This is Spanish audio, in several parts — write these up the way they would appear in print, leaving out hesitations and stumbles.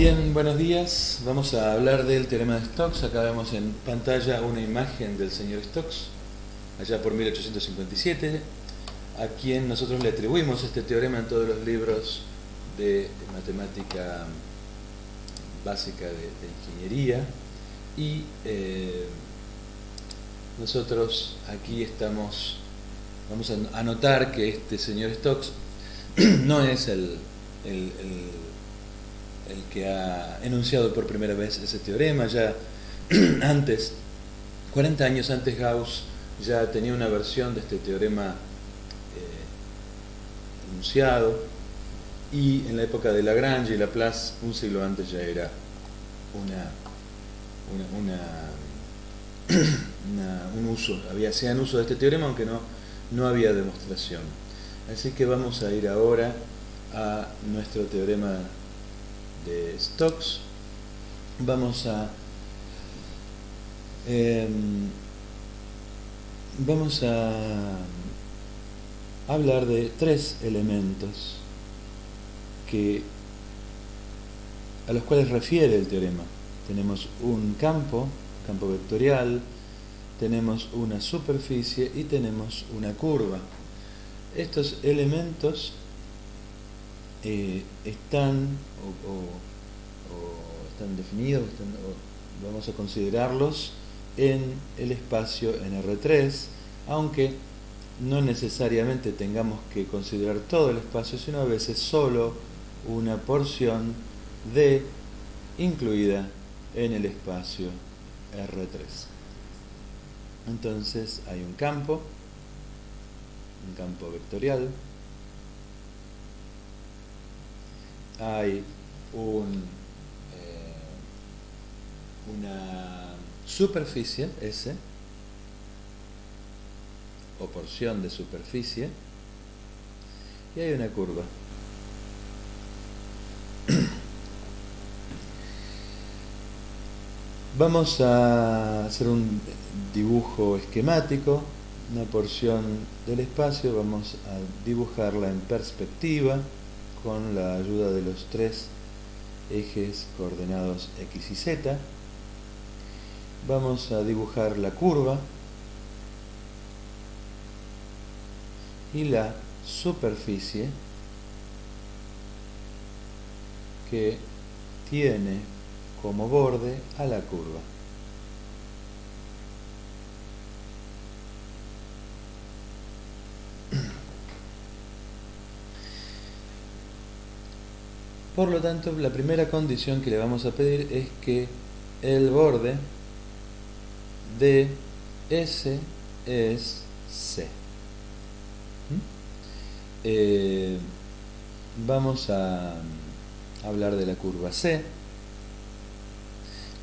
Bien, buenos días. Vamos a hablar del teorema de Stokes. Acá vemos en pantalla una imagen del señor Stokes, allá por 1857, a quien nosotros le atribuimos este teorema en todos los libros de matemática básica de ingeniería. Y nosotros aquí vamos a notar que este señor Stokes no es el que ha enunciado por primera vez ese teorema. Ya antes, 40 años antes, Gauss ya tenía una versión de este teorema enunciado, y en la época de Lagrange y Laplace, un siglo antes, ya era un uso, hacían uso de este teorema, aunque no había demostración. Así que vamos a ir ahora a nuestro teorema de Stokes. Vamos a hablar de tres elementos a los cuales refiere el teorema. Tenemos un campo vectorial, tenemos una superficie y tenemos una curva. Estos elementos están definidos, vamos a considerarlos en el espacio en R3, aunque no necesariamente tengamos que considerar todo el espacio, sino a veces solo una porción incluida en el espacio R3. Entonces hay un campo vectorial, hay una superficie S o porción de superficie, y hay una curva. Vamos a hacer un dibujo esquemático. Una porción del espacio vamos a dibujarla en perspectiva con la ayuda de los tres ejes coordenados X y Z. Vamos a dibujar la curva y la superficie que tiene como borde a la curva. Por lo tanto, la primera condición que le vamos a pedir es que el borde de S es C. Vamos a hablar de la curva C.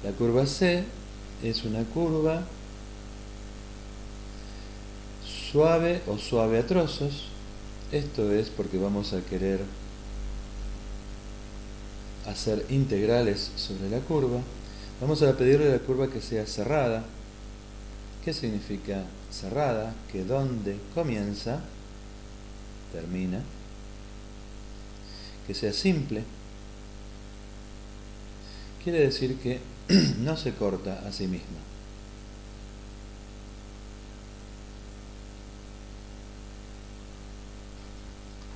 La curva C es una curva suave o suave a trozos. Esto es porque vamos a querer hacer integrales sobre la curva. Vamos a pedirle a la curva que sea cerrada. ¿Qué significa cerrada? Que donde comienza, termina. Que sea simple. Quiere decir que no se corta a sí misma.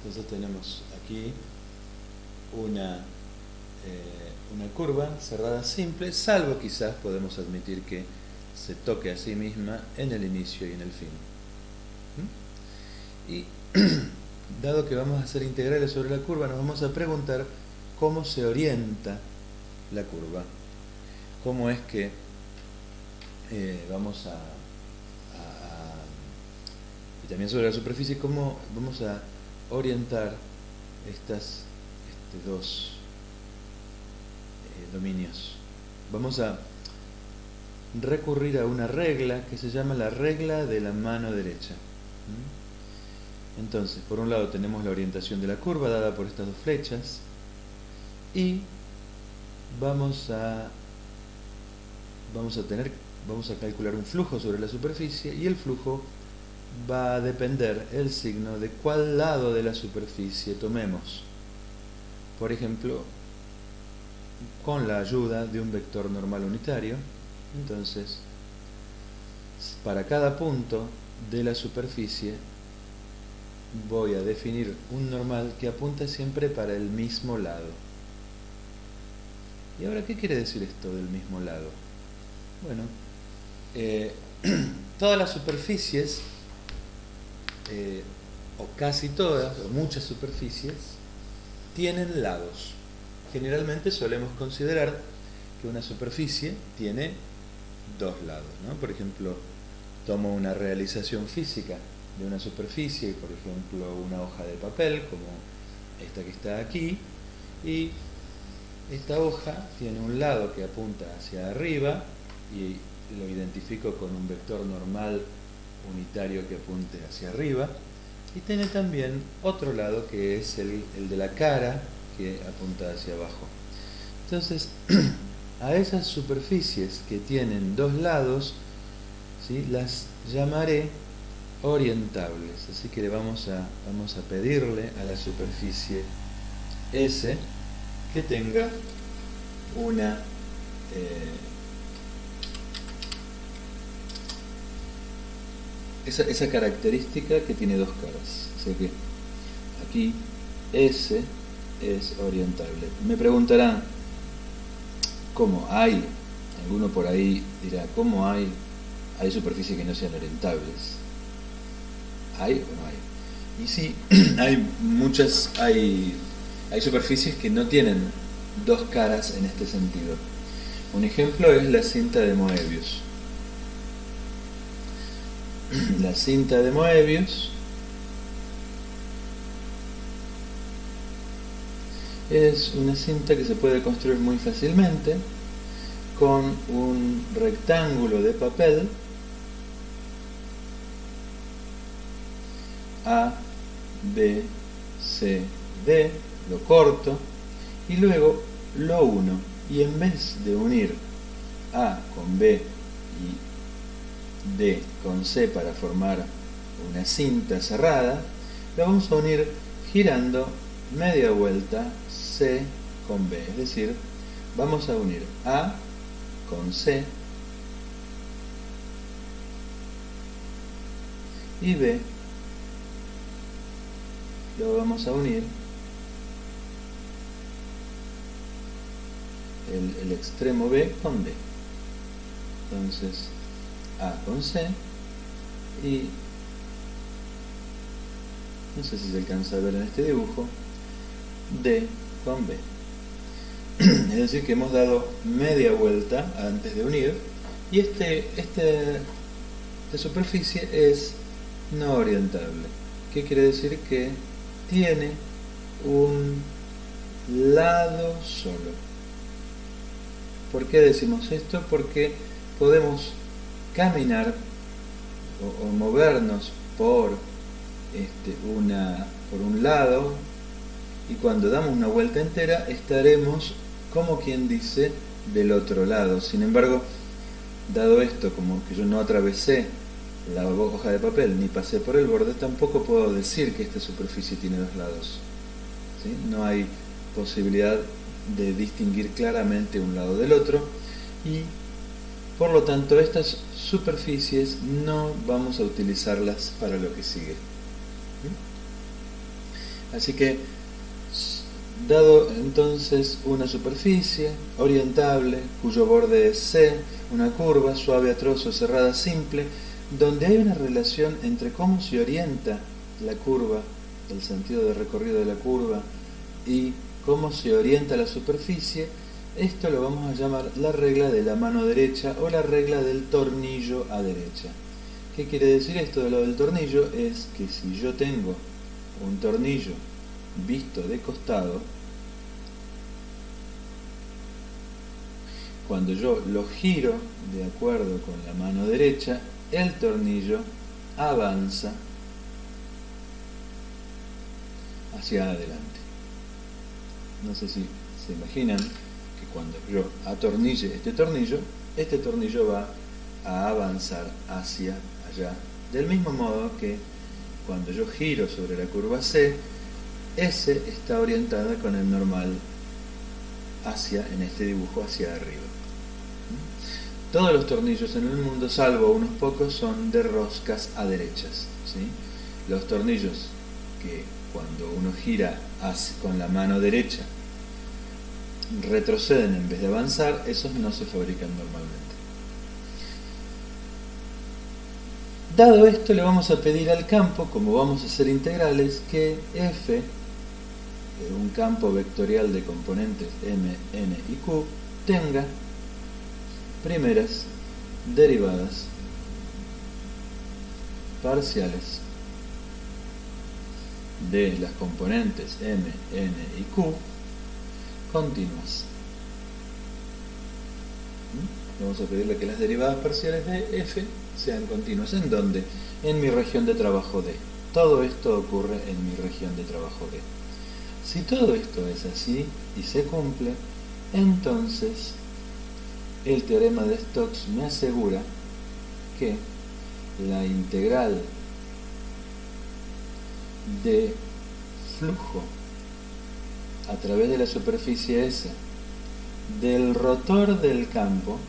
Entonces tenemos aquí una curva cerrada simple, salvo quizás podemos admitir que se toque a sí misma en el inicio y en el fin. Y dado que vamos a hacer integrales sobre la curva, nos vamos a preguntar cómo se orienta la curva, cómo es que vamos y también sobre la superficie, cómo vamos a orientar estos dos dominios. Vamos a recurrir a una regla que se llama la regla de la mano derecha. Entonces, por un lado tenemos la orientación de la curva dada por estas dos flechas, y vamos a calcular un flujo sobre la superficie, y el flujo va a depender el signo de cuál lado de la superficie tomemos. Por ejemplo, con la ayuda de un vector normal unitario. Entonces, para cada punto de la superficie voy a definir un normal que apunta siempre para el mismo lado. ¿Y ahora qué quiere decir esto del mismo lado? Bueno, todas las superficies, o casi todas, o muchas superficies, tienen lados. Generalmente solemos considerar que una superficie tiene dos lados, ¿no? Por ejemplo, tomo una realización física de una superficie, por ejemplo, una hoja de papel, como esta que está aquí, y esta hoja tiene un lado que apunta hacia arriba y lo identifico con un vector normal unitario que apunte hacia arriba, y tiene también otro lado que es el de la cara, que apunta hacia abajo. Entonces, a esas superficies que tienen dos lados, ¿sí?, las llamaré orientables. Así que vamos a pedirle a la superficie S que tenga una esa característica que tiene dos caras. Así que aquí S es orientable. Me preguntarán, ¿cómo hay? Alguno por ahí dirá, ¿cómo hay superficies que no sean orientables? ¿Hay o no hay? Y sí, hay superficies que no tienen dos caras en este sentido. Un ejemplo es la cinta de Moebius. La cinta de Moebius es una cinta que se puede construir muy fácilmente con un rectángulo de papel A, B, C, D, lo corto y luego lo uno, y en vez de unir A con B y D con C para formar una cinta cerrada, lo vamos a unir girando media vuelta C con B, es decir, vamos a unir A con C y B lo vamos a unir el extremo B con D. Entonces A con C y no sé si se alcanza a ver en este dibujo, D con B. Es decir, que hemos dado media vuelta antes de unir, y esta superficie es no orientable. ¿Qué quiere decir? Que tiene un lado solo. ¿Por qué decimos esto? Porque podemos caminar o movernos por un lado, y cuando damos una vuelta entera estaremos, como quien dice, del otro lado. Sin embargo, dado esto, como que yo no atravesé la hoja de papel ni pasé por el borde, tampoco puedo decir que esta superficie tiene dos lados, ¿sí? No hay posibilidad de distinguir claramente un lado del otro, y por lo tanto estas superficies no vamos a utilizarlas para lo que sigue. Así que, dado entonces una superficie orientable cuyo borde es C, una curva suave a trozo cerrada simple, donde hay una relación entre cómo se orienta la curva, el sentido de recorrido de la curva, y cómo se orienta la superficie, esto lo vamos a llamar la regla de la mano derecha o la regla del tornillo a derecha. ¿Qué quiere decir esto de lo del tornillo? Es que si yo tengo un tornillo visto de costado, cuando yo lo giro de acuerdo con la mano derecha, el tornillo avanza hacia adelante. No sé si se imaginan que cuando yo atornille este tornillo va a avanzar hacia allá. Del mismo modo que cuando yo giro sobre la curva C, S está orientada con el normal en este dibujo hacia arriba. Todos los tornillos en el mundo, salvo unos pocos, son de roscas a derechas, ¿sí? Los tornillos que cuando uno gira con la mano derecha retroceden en vez de avanzar, esos no se fabrican normalmente. Dado esto, le vamos a pedir al campo, como vamos a hacer integrales, que f, un campo vectorial de componentes m, n y q, tenga primeras derivadas parciales de las componentes m, n y q continuas. Vamos a pedirle que las derivadas parciales de f sean continuas. ¿En dónde? En mi región de trabajo D. Todo esto ocurre en mi región de trabajo D. Si todo esto es así y se cumple, entonces el teorema de Stokes me asegura que la integral de flujo a través de la superficie S del rotor del campo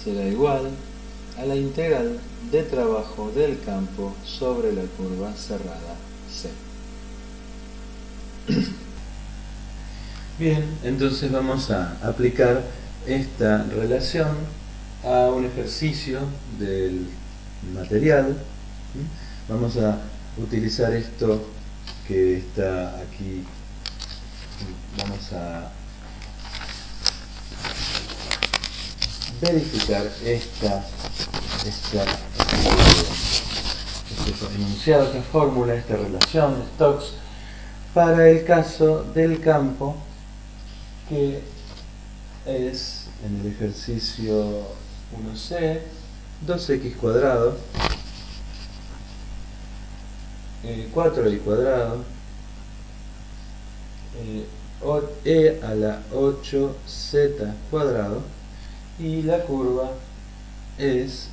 será igual a la integral de trabajo del campo sobre la curva cerrada C. Bien, entonces vamos a aplicar esta relación a un ejercicio del material. Vamos a utilizar esto que está aquí. Vamos a verificar este enunciado, esta fórmula, esta relación de Stokes para el caso del campo, que es en el ejercicio 1C 2x cuadrado 4y cuadrado e a la 8z cuadrado, y la curva es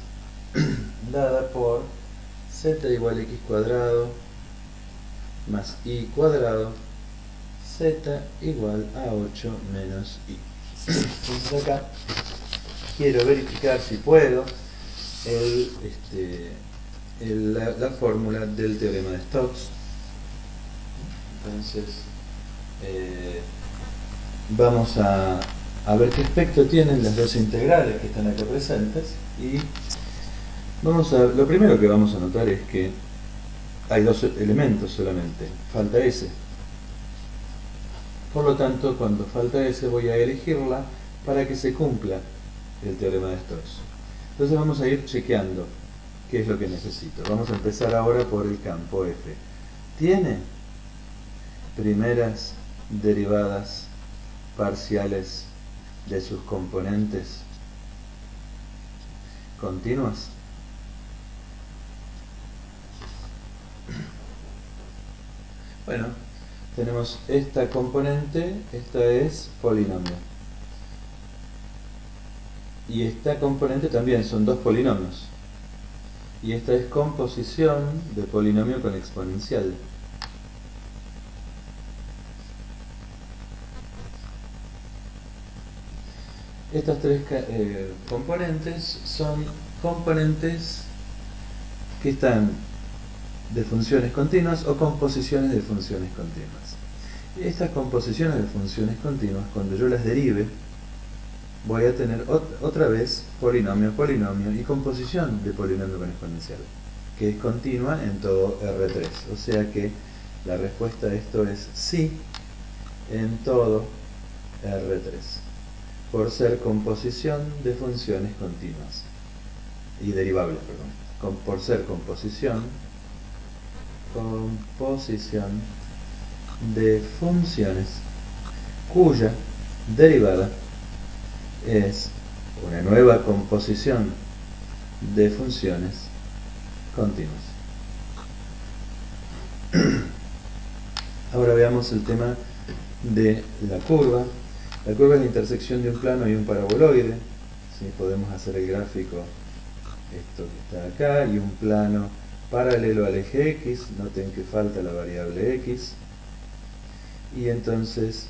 dada por z igual a x cuadrado más y cuadrado, z igual a 8 menos y. Entonces acá quiero verificar si puedo la fórmula del teorema de Stokes. Entonces vamos a ver qué aspecto tienen las dos integrales que están acá presentes, y lo primero que vamos a notar es que hay dos elementos solamente, falta S. Por lo tanto, cuando falta S voy a elegirla para que se cumpla el teorema de Stokes. Entonces vamos a ir chequeando qué es lo que necesito. Vamos a empezar ahora por el campo F. ¿Tiene primeras derivadas parciales de sus componentes continuas? Bueno, tenemos esta componente, esta es polinomio. Y esta componente también son dos polinomios. Y esta es composición de polinomio con exponencial. Estas tres componentes son componentes que están de funciones continuas o composiciones de funciones continuas. Estas composiciones de funciones continuas, cuando yo las derive, voy a tener otra vez polinomio, polinomio y composición de polinomio con exponencial, que es continua en todo R3. O sea que la respuesta a esto es sí en todo R3, por ser composición de funciones continuas y derivables, perdón, por ser composición de funciones cuya derivada es una nueva composición de funciones continuas. Ahora veamos el tema de la curva. La curva es la intersección de un plano y un paraboloide. ¿Sí? Podemos hacer el gráfico, esto que está acá, y un plano paralelo al eje X, noten que falta la variable X, y entonces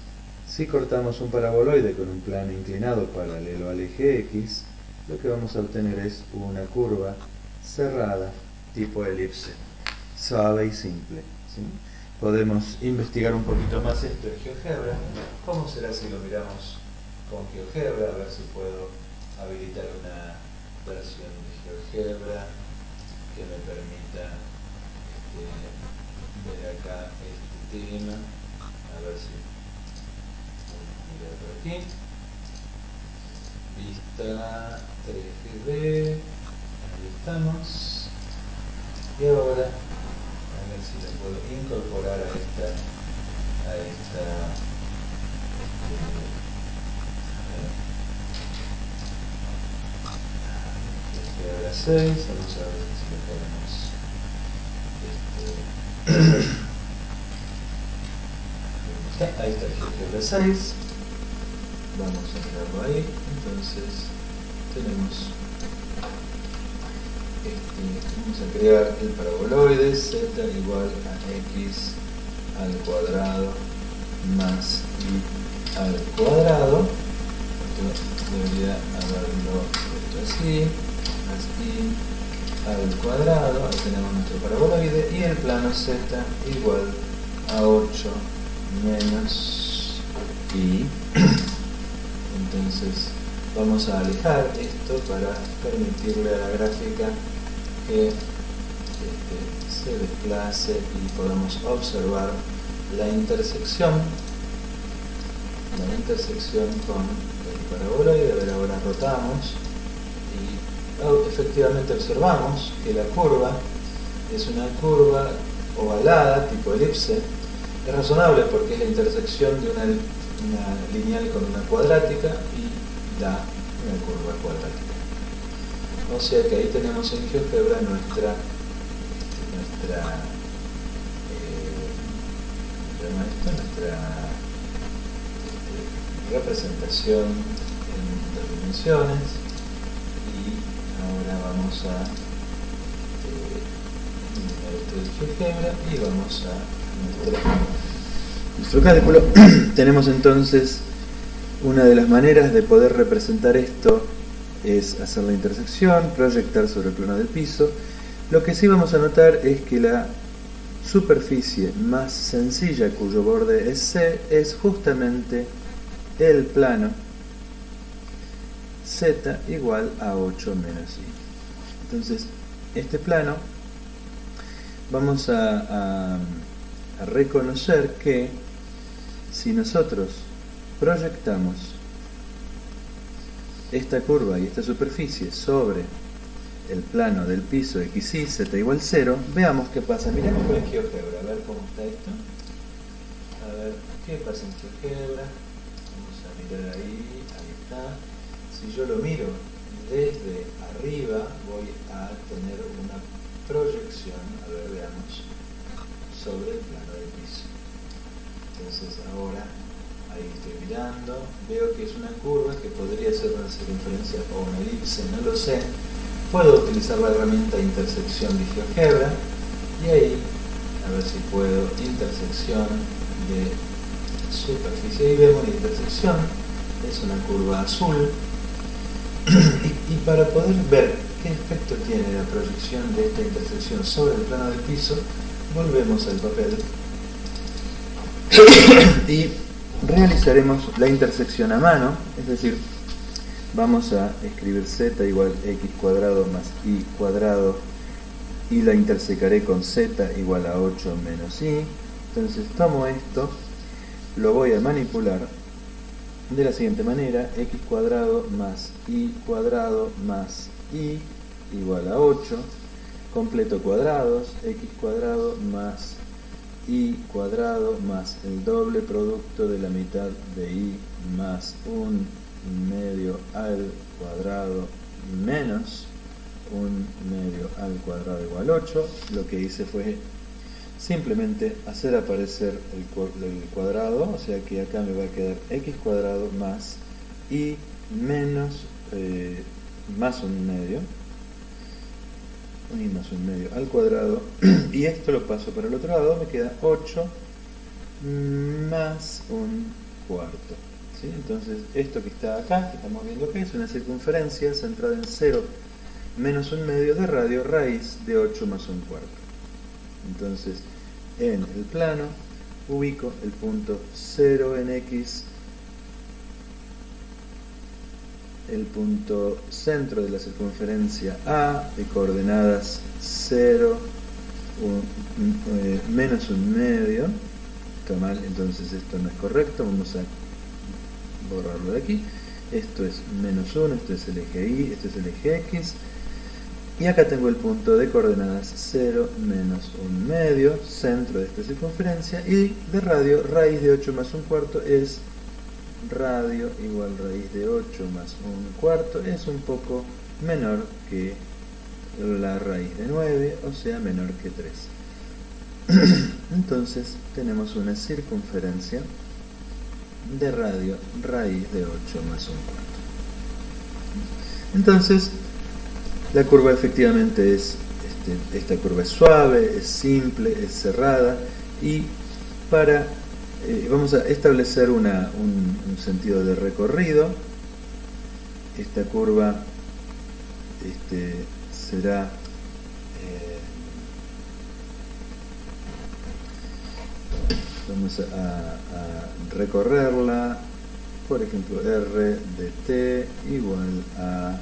si cortamos un paraboloide con un plano inclinado paralelo al eje X, lo que vamos a obtener es una curva cerrada tipo elipse, suave y simple, ¿sí? Podemos investigar un poquito más esto en GeoGebra. ¿Cómo será si lo miramos con GeoGebra? A ver si puedo habilitar una versión de GeoGebra que me permita ver acá este tema. A ver si mirar por aquí. Vista 3GD. Ahí estamos. Y ahora, a ver si le puedo incorporar a esta GeoGebra 6, vamos a ver si le podemos ahí está el GeoGebra 6, vamos a mirarlo ahí. Entonces tenemos vamos a crear el paraboloide z igual a x al cuadrado más y al cuadrado. Esto debería haberlo hecho así, más y al cuadrado. Ahí tenemos nuestro paraboloide y el plano z igual a 8 menos y. Entonces vamos a alejar esto para permitirle a la gráfica que se desplace y podamos observar la intersección con el paraboloide. A ver, ahora rotamos y efectivamente observamos que la curva es una curva ovalada tipo elipse. Es razonable porque es la intersección de una lineal con una cuadrática y da una curva cuadrática. O sea que ahí tenemos en GeoGebra nuestra representación en dos dimensiones. Y ahora vamos a eliminar esto de GeoGebra y vamos a nuestro cálculo. Tenemos entonces una de las maneras de poder representar esto es hacer la intersección, proyectar sobre el plano del piso. Lo que sí vamos a notar es que la superficie más sencilla cuyo borde es C es justamente el plano Z igual a 8 menos I. Entonces, este plano vamos a reconocer que si nosotros proyectamos esta curva y esta superficie sobre el plano del piso XY, Z igual 0, veamos qué pasa. Miremos con el GeoGebra, a ver cómo está esto. A ver qué pasa en GeoGebra. Vamos a mirar ahí, ahí está. Si yo lo miro desde arriba, voy a tener una proyección, a ver, veamos, sobre el plano del piso. Entonces ahora ahí estoy mirando, veo que es una curva que podría ser una circunferencia o una elipse, no lo sé. Puedo utilizar la herramienta intersección de GeoGebra y ahí, a ver si puedo, intersección de superficie. Ahí vemos la intersección, es una curva azul. Y para poder ver qué efecto tiene la proyección de esta intersección sobre el plano del piso, volvemos al papel y realizaremos la intersección a mano, es decir, vamos a escribir z igual x cuadrado más y cuadrado y la intersecaré con z igual a 8 menos y. Entonces tomo esto, lo voy a manipular de la siguiente manera: x cuadrado más y cuadrado más y igual a 8, completo cuadrados, x cuadrado más y cuadrado más el doble producto de la mitad de y más 1 medio al cuadrado menos 1 medio al cuadrado igual 8. Lo que hice fue simplemente hacer aparecer el cuadrado, o sea que acá me va a quedar x cuadrado más y menos más 1 medio 1 y más 1 medio al cuadrado, y esto lo paso para el otro lado, me queda 8 más 1 cuarto. ¿Sí? Entonces esto que está acá, que estamos viendo acá, es una circunferencia centrada en 0 menos 1 medio de radio, raíz de 8 más 1 cuarto. Entonces en el plano ubico el punto 0 en X, el punto centro de la circunferencia A de coordenadas 0, menos 1 medio. Está mal, entonces esto no es correcto, vamos a borrarlo de aquí. Esto es menos 1, esto es el eje Y, esto es el eje X, y acá tengo el punto de coordenadas 0, menos 1 medio, centro de esta circunferencia, y de radio, raíz de 8 más 1 cuarto es radio igual raíz de 8 más 1 cuarto, es un poco menor que la raíz de 9, o sea, menor que 3. Entonces tenemos una circunferencia de radio raíz de 8 más 1 cuarto. Entonces la curva efectivamente es, esta curva es suave, es simple, es cerrada, y para vamos a establecer un sentido de recorrido. Esta curva será vamos a recorrerla, por ejemplo, R de t igual a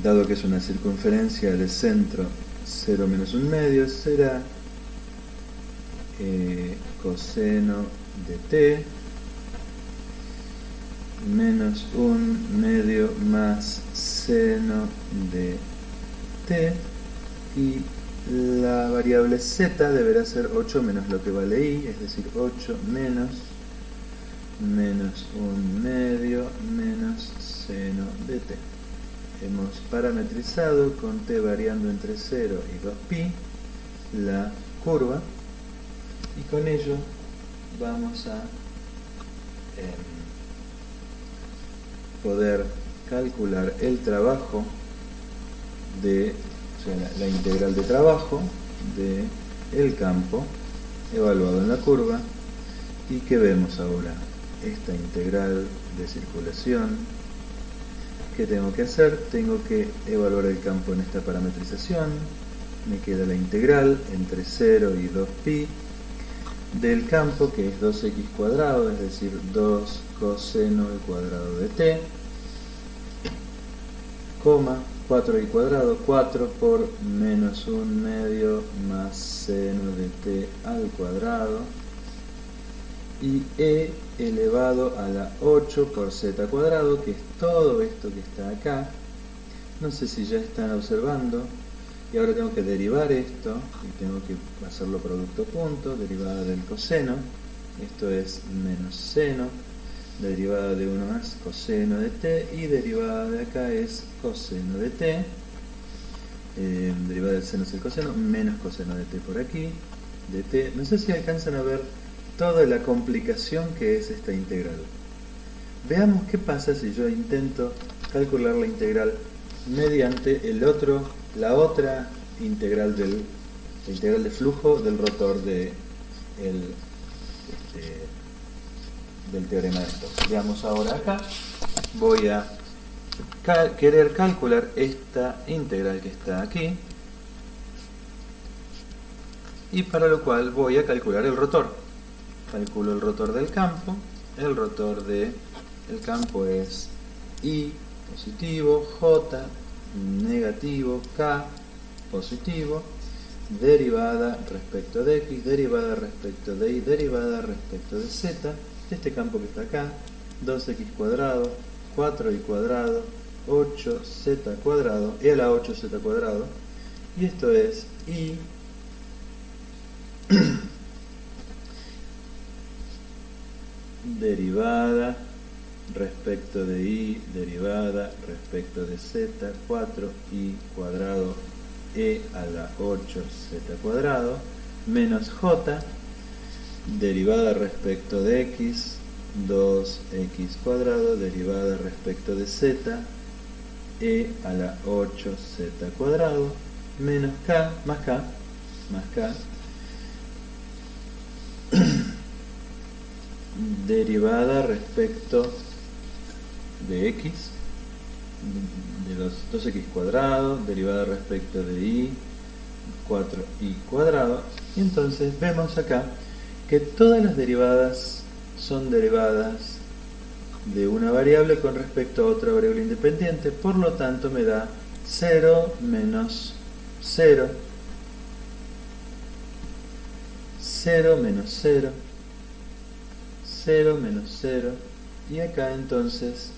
dado que es una circunferencia de centro 0 menos 1 medio, será coseno de t menos 1 medio más seno de t, y la variable z deberá ser 8 menos lo que vale y, es decir, 8 menos 1 medio menos seno de t. Hemos parametrizado con t variando entre 0 y 2pi la curva, y con ello vamos a poder calcular el trabajo de, o sea, la integral de trabajo de el campo evaluado en la curva. ¿Y qué vemos ahora? Esta integral de circulación. ¿Qué tengo que hacer? Tengo que evaluar el campo en esta parametrización. Me queda la integral entre 0 y 2pi del campo, que es 2x cuadrado, es decir, 2 coseno al cuadrado de t, coma 4y cuadrado, 4 por menos 1 medio más seno de t al cuadrado, y e elevado a la 8 por z cuadrado, que es todo esto que está acá. No sé si ya están observando, y ahora tengo que derivar esto, y tengo que hacerlo producto punto, derivada del coseno, esto es menos seno, derivada de 1 más coseno de t, y derivada de acá es coseno de t, derivada del seno es el coseno, menos coseno de t por aquí, de t. No sé si alcanzan a ver toda la complicación que es esta integral. Veamos qué pasa si yo intento calcular la integral mediante la otra integral la integral de flujo del rotor del teorema de Stokes. Veamos ahora acá. Voy a querer calcular esta integral que está aquí, y para lo cual voy a calcular el rotor. Calculo el rotor del campo. El rotor del campo es I positivo, J negativo, K positivo, derivada respecto de X, derivada respecto de Y, derivada respecto de Z. Este campo que está acá, 2x cuadrado, 4y cuadrado, 8z cuadrado, e a la 8z cuadrado, y esto es I derivada respecto de I, derivada respecto de Z, 4i cuadrado e a la 8z cuadrado, menos J, derivada respecto de X, 2x cuadrado, derivada respecto de Z, e a la 8z cuadrado menos k más k derivada respecto de x de los 2x cuadrado, derivada respecto de y 4y cuadrado. Y entonces vemos acá que todas las derivadas son derivadas de una variable con respecto a otra variable independiente, por lo tanto me da 0 menos 0, 0 menos 0, 0 menos 0, y acá entonces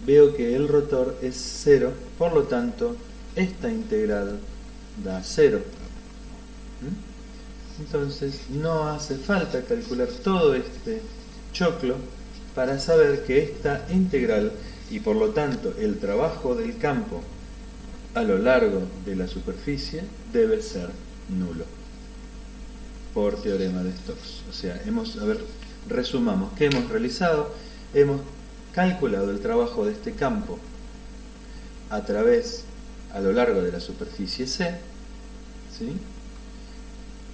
veo que el rotor es 0, por lo tanto esta integral da 0. Entonces no hace falta calcular todo este choclo para saber que esta integral, y por lo tanto el trabajo del campo a lo largo de la superficie, debe ser nulo por teorema de Stokes. O sea, resumamos, ¿qué hemos realizado? Hemos calculado el trabajo de este campo a lo largo de la superficie C, ¿sí?,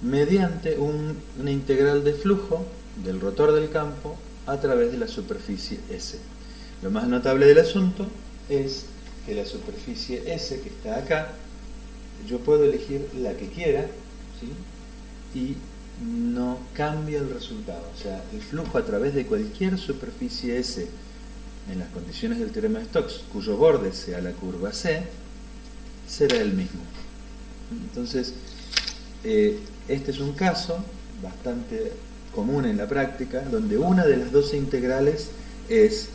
mediante una integral de flujo del rotor del campo a través de la superficie S. Lo más notable del asunto es que la superficie S que está acá, yo puedo elegir la que quiera, ¿sí?, y no cambia el resultado. O sea, el flujo a través de cualquier superficie S en las condiciones del teorema de Stokes, cuyo borde sea la curva C, será el mismo. Entonces, este es un caso bastante común en la práctica, donde una de las dos integrales es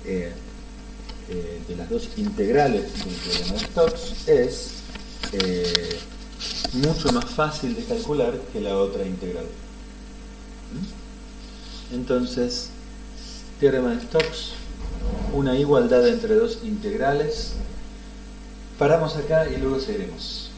de las dos integrales del teorema de Stokes es mucho más fácil de calcular que la otra integral. Entonces, teorema de Stokes, una igualdad entre dos integrales. Paramos acá y luego seguiremos.